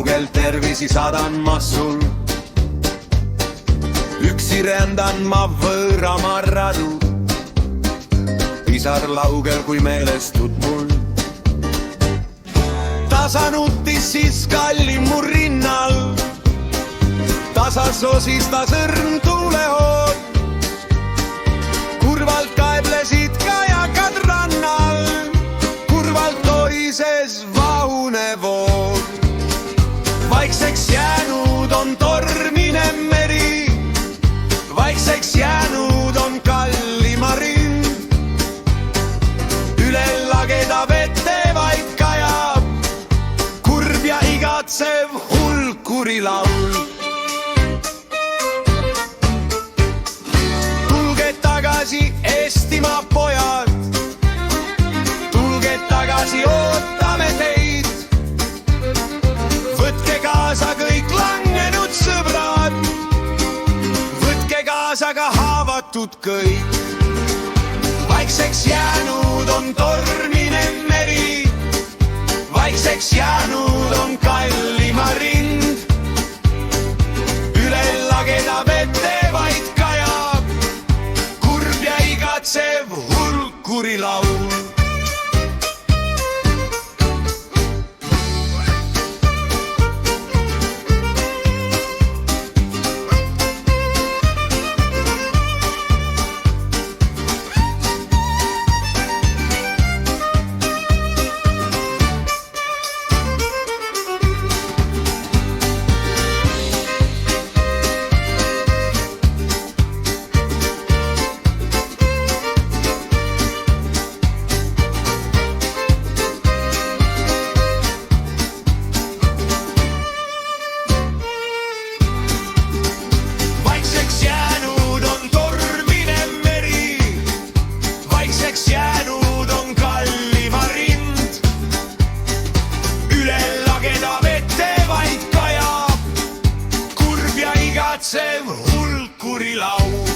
kaugel tervisi saadan ma sul. Üksi rändan ma võõra marradu, pisar laugel kui meelestud mul. Tasa nutis siis kallim mu rinnal, tasa sosis ta sõrm tuulehood. Kurvalt kaeblesid kajakad rannal, kurvalt toises vahune vood. Vaikseks jäänud on tormine meri, vaikseks jäänud on kallima rind. Üle lageda vette vaid kajab kurb ja igatsev hulkuri laul. Tulge tagasi, Eestimaa pojad, tulge tagasi, ootame teid. Võtke kaasa kõik langenud sõbrad, võtke kaasa ka haavatud kõik. Vaikseks jäänud on tormine meri, vaikseks jäänud on kallima rind. Üle lageda vette vaid kajab kurb ja igatsev hulkuri laul. Jäänud on kallima rind, üle lageda vette vaid kajab kurb ja igatsev hulkuri laul.